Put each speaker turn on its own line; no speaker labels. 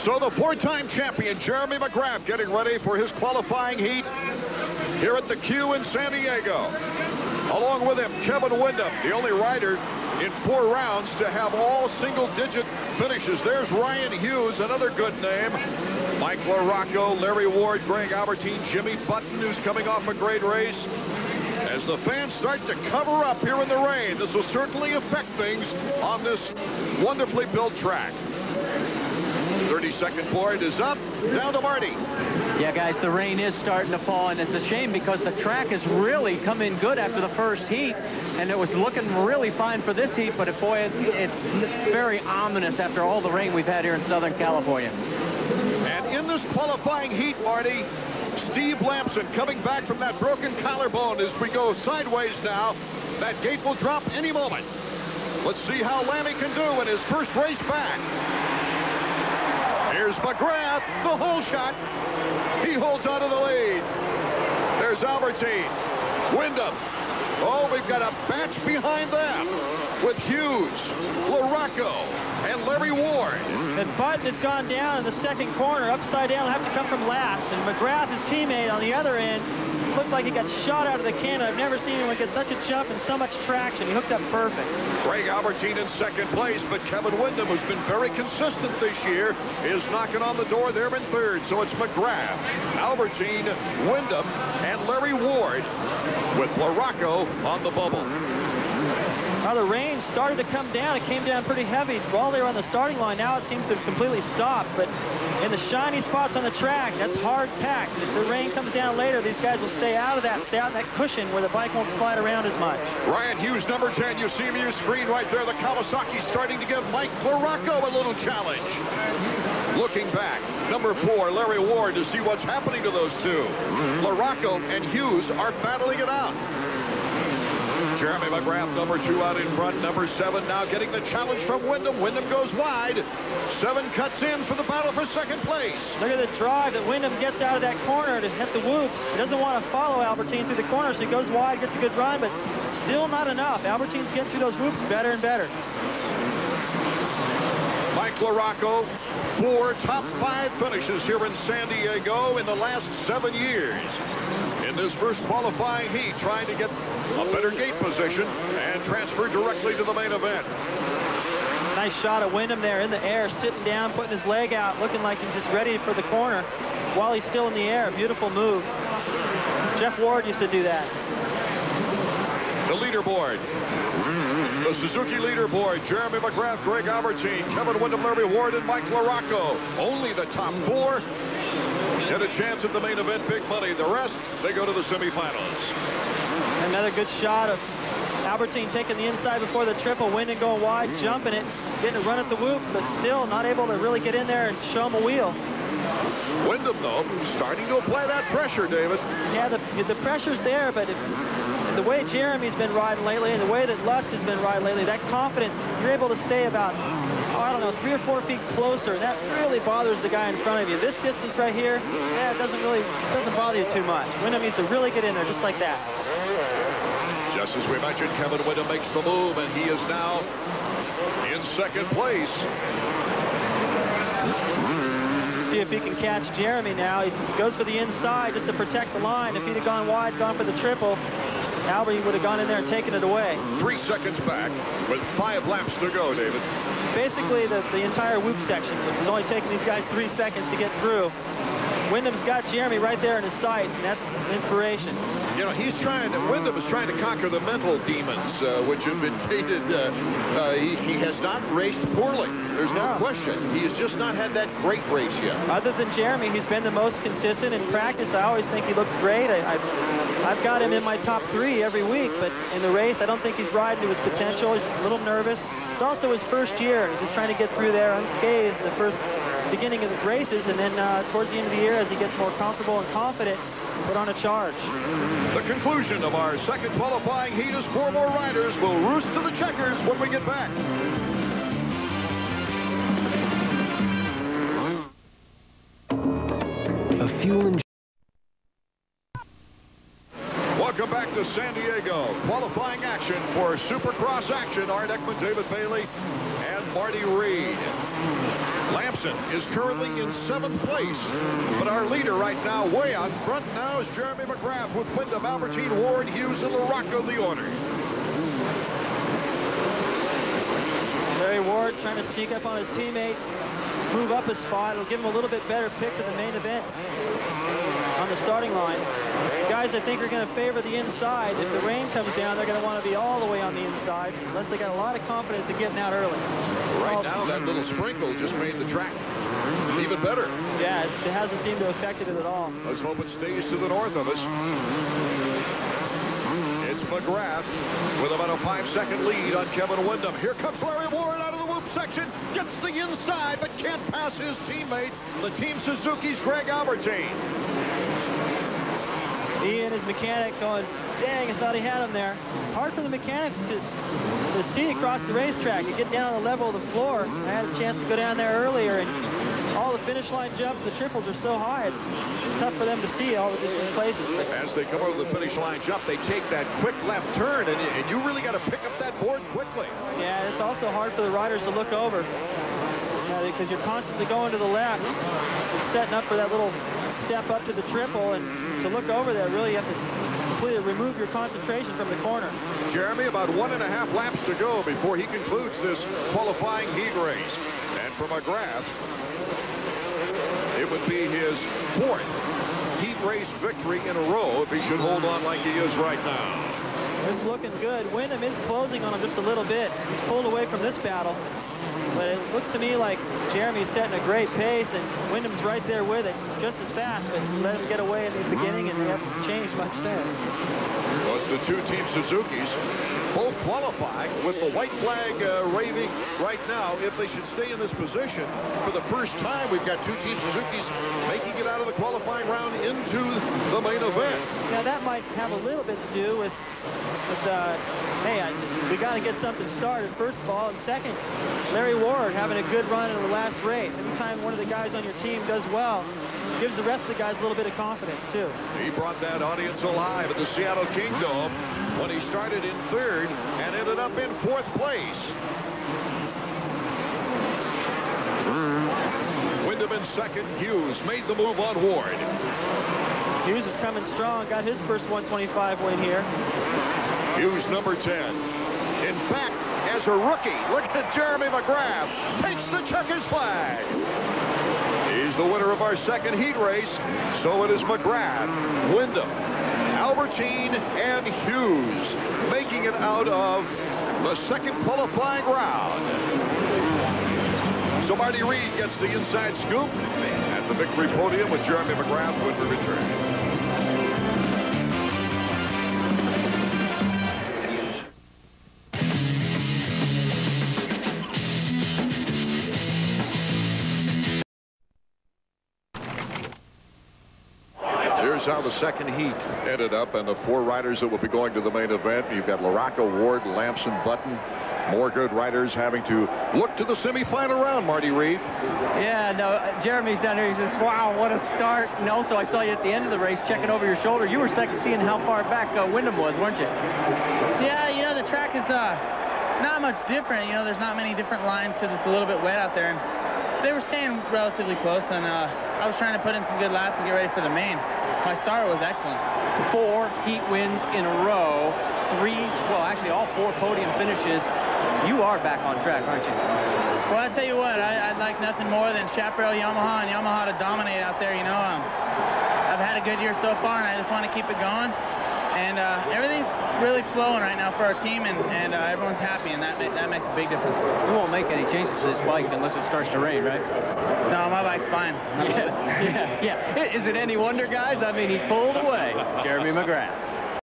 So the four-time champion, Jeremy McGrath, getting ready for his qualifying heat here at the Q in San Diego. Along with him, Kevin Windham, the only rider in 4 rounds to have all single-digit finishes. There's Ryan Hughes, another good name. Mike LaRocco, Larry Ward, Greg Albertine, Jimmy Button, who's coming off a great race. As the fans start to cover up here in the rain, this will certainly affect things on this wonderfully built track. 32nd board is up, down to Marty.
Yeah, guys, the rain is starting to fall, and it's a shame because the track has really come in good after the first heat, and it was looking really fine for this heat, but boy, it's very ominous after all the rain we've had here in Southern California.
And in this qualifying heat, Marty, Steve Lamson coming back from that broken collarbone as we go sideways now. That gate will drop any moment. Let's see how Lammy can do in his first race back. Here's McGrath, the hole shot. He holds on to the lead. There's Albertine, Windham. Oh, we've got a batch behind them with Hughes, LaRocco, and Larry Ward.
And Button has gone down in the second corner, upside down, will have to come from last. And McGrath, his teammate on the other end, looked like he got shot out of the cannon. I've never seen anyone get such a jump and so much traction. He hooked up perfect. Greg
Albertine in second place, but Kevin Windham, who's been very consistent this year, is knocking on the door there in third. So it's McGrath, Albertine, Windham, and Larry Ward with LaRocco on the bubble.
Well, the rain started to come down. It came down pretty heavy while they were on the starting line. Now it seems to have completely stopped. But in the shiny spots on the track, that's hard packed. If the rain comes down later, these guys will stay out of that, stay out in that cushion where the bike won't slide around as much.
Ryan Hughes, number 10. You see him on your screen right there. The Kawasaki starting to give Mike LaRocco a little challenge. Looking back, number 4, Larry Ward, to see what's happening to those two. LaRocco and Hughes are battling it out. Jeremy McGrath, number 2, out in front. Number 7 now getting the challenge from Windham. Windham goes wide. 7 cuts in for the battle for second place.
Look at the drive that Windham gets out of that corner to hit the whoops. He doesn't want to follow Albertine through the corner, so he goes wide, gets a good run, but still not enough. Albertine's getting through those whoops better and better.
Mike LaRocco, 4 top 5 finishes here in San Diego in the last 7 years. In this first qualifying heat, trying to get a better gate position and transfer directly to the main event.
Nice shot of Windham there in the air, sitting down, putting his leg out, looking like he's just ready for the corner while he's still in the air. Beautiful move. Jeff Ward used to do that.
The leaderboard. The Suzuki leaderboard, Jeremy McGrath, Greg Albertine, Kevin Windham, Larry Ward, and Mike LaRocco. Only the top 4 get a chance at the main event, big money. The rest, they go to the semifinals.
Another good shot of Albertine taking the inside before the triple. Windham going wide, jumping it, getting a run at the whoops, but still not able to really get in there and show him a wheel.
Wyndham, though, starting to apply that pressure, David.
Yeah, the pressure's there, but the way Jeremy's been riding lately and the way that Lusk has been riding lately, that confidence, you're able to stay about, I don't know, 3 or 4 feet closer, and that really bothers the guy in front of you. This distance right here, yeah, it doesn't bother you too much. Windham needs to really get in there just like that.
Just as we mentioned, Kevin Windham makes the move, and he is now in second place.
See if he can catch Jeremy now. He goes for the inside just to protect the line. If he'd have gone wide, gone for the triple, Albert would have gone in there and taken it away.
3 seconds back with 5 laps to go, David.
Basically the entire whoop section, which is only taking these guys 3 seconds to get through. Wyndham's got Jeremy right there in his sights, and that's inspiration.
You know, Wyndham is trying to conquer the mental demons, which have been tainted. He has not raced poorly. There's no question. He has just not had that great race yet.
Other than Jeremy, he's been the most consistent in practice. I always think he looks great. I've got him in my top 3 every week, but in the race, I don't think he's riding to his potential. He's a little nervous. It's also his first year. He's just trying to get through there unscathed the first beginning of the races, and then towards the end of the year, as he gets more comfortable and confident, put on a charge.
The conclusion of our second qualifying heat is 4 more riders will roost to the checkers when we get back.
A fuel
Welcome back to San Diego. Qualifying action for Supercross action. Art Ekman, David Bailey, and Marty Reed. Lamson is currently in 7th place, but our leader right now, way out front now, is Jeremy McGrath with Wyndham, Albertine, Ward, Hughes, and LaRocca in the order.
Larry Ward trying to sneak up on his teammate, move up a spot. It'll give him a little bit better pick to the main event on the starting line. Guys, I think, are going to favor the inside. If the rain comes down, they're going to want to be all the way on the inside, unless they got a lot of confidence in getting out early.
Right now, that little sprinkle just made the track even better.
Yeah, it hasn't seemed to have affected it at all.
Let's hope it stays to the north of us. It's McGrath with about a 5-second lead on Kevin Wyndham. Here comes Larry Ward out of the whoop section. Gets the inside, but can't pass his teammate, the Team Suzuki's Greg Albertine.
He and his mechanic going, dang, I thought he had him there. Hard for the mechanics to see across the racetrack. You get down on the level of the floor. I had a chance to go down there earlier, and all the finish line jumps, the triples are so high, it's tough for them to see all the different places.
As they come over the finish line jump, they take that quick left turn, and you really got to pick up that board quickly.
Yeah, it's also hard for the riders to look over, because you're constantly going to the left, setting up for that little step up to the triple, and to look over there, really you have to completely remove your concentration from the corner.
Jeremy, about 1.5 laps to go before he concludes this qualifying heat race. And for McGrath, it would be his 4th heat race victory in a row if he should hold on like he is right now.
It's looking good. Wyndham is closing on him just a little bit. He's pulled away from this battle. But it looks to me like Jeremy's setting a great pace, and Wyndham's right there with it, just as fast, but let him get away in the beginning, and they haven't changed much since.
Well, it's the 2 Team Suzukis, both qualifying with the white flag raving right now. If they should stay in this position for the first time, we've got 2 Team Suzukis making it out of the qualifying round into the main event.
Now, that might have a little bit to do with hey, we got to get something started, first of all, and second, Larry Ward having a good run in the last race. Anytime one of the guys on your team does well, it gives the rest of the guys a little bit of confidence, too.
He brought that audience alive at the Seattle Kingdom when he started in 3rd and ended up in 4th place. Wyndham in 2nd. Hughes made the move on Ward.
Hughes is coming strong, got his first 125 win here.
Hughes, number 10. In fact, as a rookie, look at Jeremy McGrath, takes the checker's flag. He's the winner of our 2nd heat race. So it is McGrath, Wyndham, Albertine, and Hughes making it out of the 2nd qualifying round. So Marty Reed gets the inside scoop at the victory podium with Jeremy McGrath when we return. How the 2nd heat ended up, and the 4 riders that will be going to the main event. You've got LaRocca, Ward, Lamson, Button. More good riders having to look to the semifinal round, Marty Reed.
Yeah, no, Jeremy's down there. He says, wow, what a start. And also, I saw you at the end of the race checking over your shoulder. You were seeing how far back Wyndham was, weren't you?
Yeah, you know, the track is not much different. You know, there's not many different lines because it's a little bit wet out there. And they were staying relatively close, and I was trying to put in some good laps and get ready for the main. My start was excellent.
4 heat wins in a row. 3, well, actually all 4 podium finishes. You are back on track, aren't you?
Well, I tell you what, I'd like nothing more than Chaparral, Yamaha, and Yamaha to dominate out there. You know, I've had a good year so far, and I just want to keep it going. And everything's really flowing right now for our team, and everyone's happy, and that makes a big difference.
You won't make any changes to this bike unless it starts to rain, right?
No, my bike's fine.
Yeah. Is it any wonder, guys? I mean, he pulled away. Jeremy McGrath.